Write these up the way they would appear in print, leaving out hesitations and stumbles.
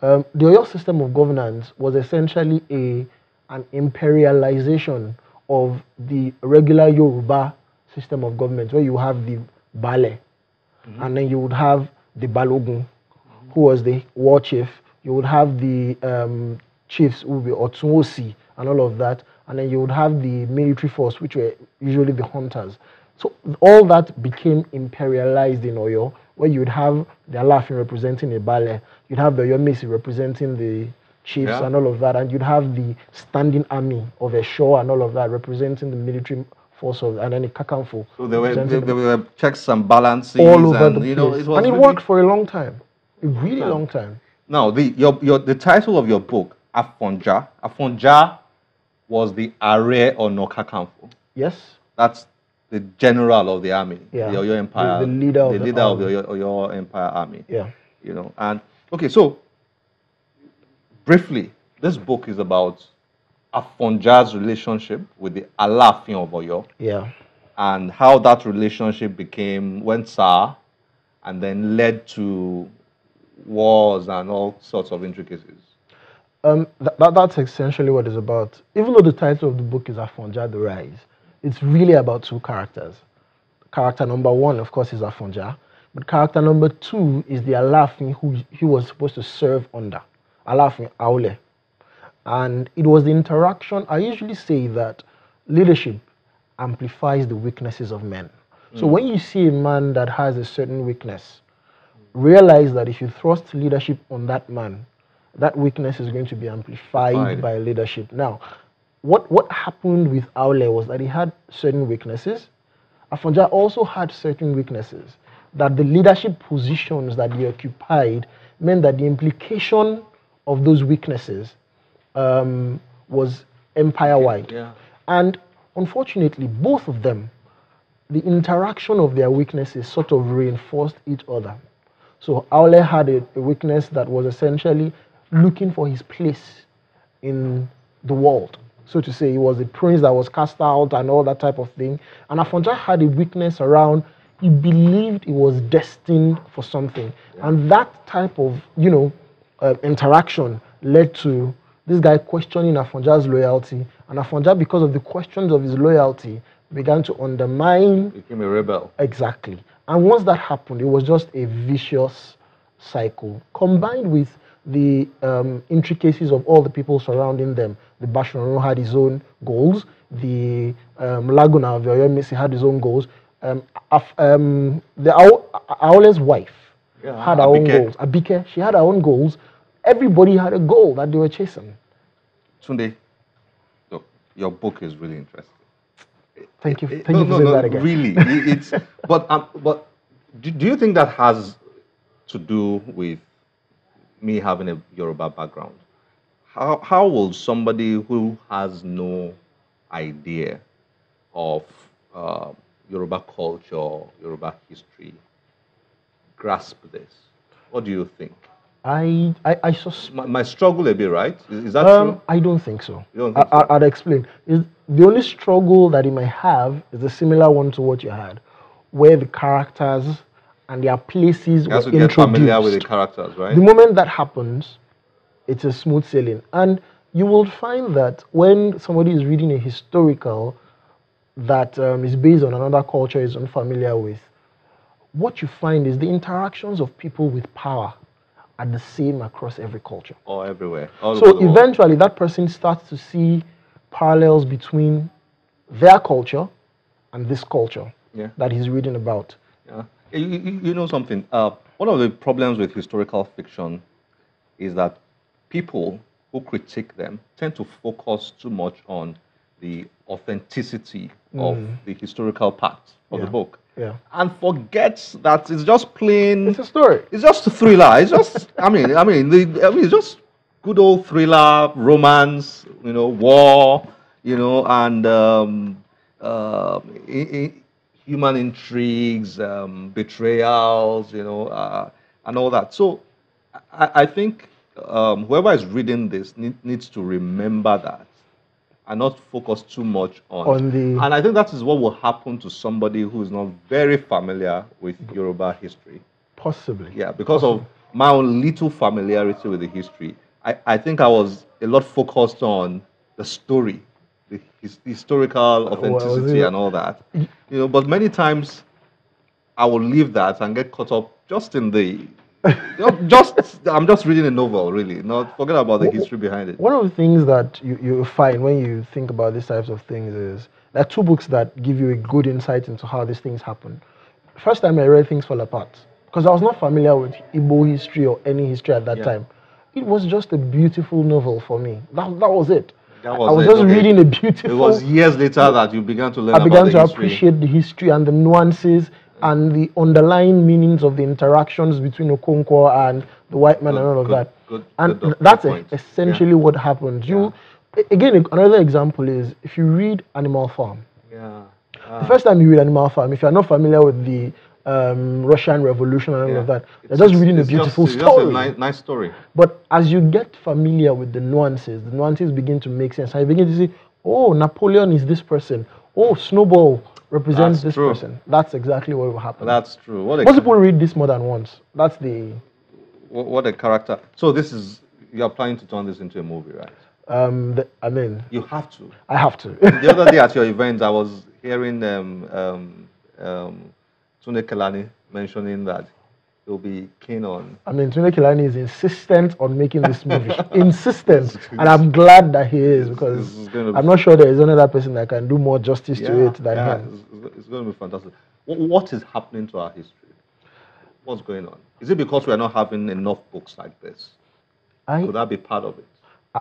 The Oyo system of governance was essentially an imperialization of the regular Yoruba system of government, where you have the Bale, and then you would have the Balogun, who was the war chief. You would have the chiefs who would be Otunwosi and all of that, and then you would have the military force, which were usually the hunters. So all that became imperialized in Oyo, where you would have the Alafin representing the Bale, you'd have the Oyomesi representing the chiefs and all of that, and you'd have the standing army of Esho and all of that representing the military force of, and then the Kakanfo. So there were checks and balances all over and, the place. you know, it was and it really worked for a long time, a really long time. Now, the title of your book, Afonja was the Ààrẹ Ọ̀nà Kakanfò. Yes. That's the general of the army, the Oyo Empire, the leader of the Oyo Empire army. Yeah. You know, and okay, so briefly, this book is about Afonja's relationship with the Aláàfin of Oyo. Yeah. And how that relationship went sour and then led to wars and all sorts of intricacies. That's essentially what it's about. Even though the title of the book is Afonja the Rise, it's really about two characters. Character number one, of course, is Afonja. But character number two is the Aláàfin who he was supposed to serve under, Aláàfin Aole. And it was the interaction. I usually say that leadership amplifies the weaknesses of men. So when you see a man that has a certain weakness, realize that if you thrust leadership on that man, that weakness is going to be amplified by leadership. Now, what happened with Aule was that he had certain weaknesses. Afonja also had certain weaknesses, that the leadership positions that he occupied meant that the implication of those weaknesses was empire-wide. Yeah. And unfortunately, both of them, the interaction of their weaknesses sort of reinforced each other. So Aule had a weakness that was essentially looking for his place in the world. So to say, he was a prince that was cast out and all that type of thing. And Afonja had a weakness around, he believed he was destined for something. Yeah. And that type of, interaction led to this guy questioning Afonja's loyalty. And Afonja, because of the questions of his loyalty, began to undermine. Became a rebel. Exactly. And once that happened, it was just a vicious cycle, combined with the intricacies of all the people surrounding them. The Bashorun had his own goals. The Laguna of Oyomesi had his own goals. Aule's wife had her own goals. Abike, she had her own goals. Everybody had a goal that they were chasing. Tunde, look, your book is really interesting. Thank you. Thank you for saying that again. Really, it's but do you think that has to do with me having a Yoruba background? How will somebody who has no idea of Yoruba culture, Yoruba history, grasp this? What do you think? I suspect... My struggle a bit, right? Is that true? I don't think so. You don't think so? I'll explain. The only struggle that he might have is a similar one to what you had, where the characters and their places were introduced. Get familiar with the characters, right? The moment that happens, it's a smooth sailing. And you will find that when somebody is reading a historical that is based on another culture is unfamiliar with, what you find is the interactions of people with power are the same across every culture. Or everywhere. All so eventually that person starts to see parallels between their culture and this culture that he's reading about. Yeah. You know something? One of the problems with historical fiction is that people who critique them tend to focus too much on the authenticity of the historical part of the book. Yeah. And forgets that it's just plain. It's a story. It's just a thriller. It's just, it's just good old thriller, romance, war, and human intrigues, betrayals, and all that. So I think whoever is reading this needs to remember that and not focus too much on the... And I think that is what will happen to somebody who is not very familiar with Yoruba history. Possibly. Yeah, because of, my own little familiarity with the history, I think I was a lot focused on the story, the historical Well, authenticity and all that. But many times I will leave that and get caught up just in the I'm just reading a novel, really. Not forget about the history behind it. one of the things that you find when you think about these types of things is there are two books that give you a good insight into how these things happen. First time I read Things Fall Apart, because I was not familiar with Igbo history or any history at that time. It was just a beautiful novel for me. That was it. That I was was it. just Okay. reading a beautiful. It was years later that you began to learn I began about to the history. appreciate the history and the nuances and the underlying meanings of the interactions between Okonkwo and the white man and all of that. And that's essentially what happened. Again, another example is if you read Animal Farm. The first time you read Animal Farm, if you're not familiar with the Russian Revolution and all of that, you're just reading a beautiful story. Just a nice story. But as you get familiar with the nuances begin to make sense. And you begin to see, oh, Napoleon is this person. Oh, Snowball represents this person. That's exactly what will happen. That's true. Most people read this more than once. That's the... What a character. So you're planning to turn this into a movie, right? I mean... You have to. I have to. The other day at your event, I was hearing Tunde Leye mentioning that he'll be keen on... I mean, Tunde Leye is insistent on making this movie. Insistent. And I'm glad that he is, because I'm not sure there is another person that can do more justice to it than him. It's going to be fantastic. What is happening to our history? What's going on? Is it because we're not having enough books like this? Could that be part of it?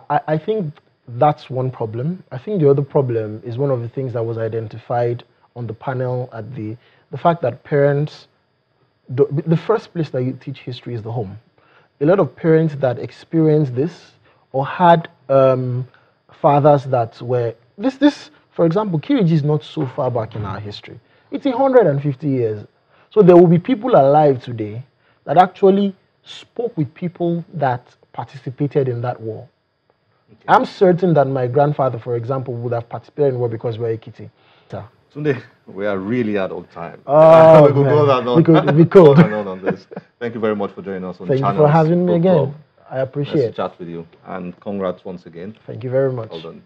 I think that's one problem. I think the other problem is one of the things that was identified on the panel at the fact that parents, the first place that you teach history is the home. A lot of parents that experience this or had fathers that were, for example, Kiriji is not so far back in our history. It's 150 years. So there will be people alive today that actually spoke with people that participated in that war. Okay. I'm certain that my grandfather, for example, would have participated in war because we're Ekiti. Tunde, we are really out of time. Oh, we could go on. We could. On this. Thank you very much for joining us on Thank you for having me again. I appreciate it. Nice to chat with you, and congrats once again. Thank you very much. Well done.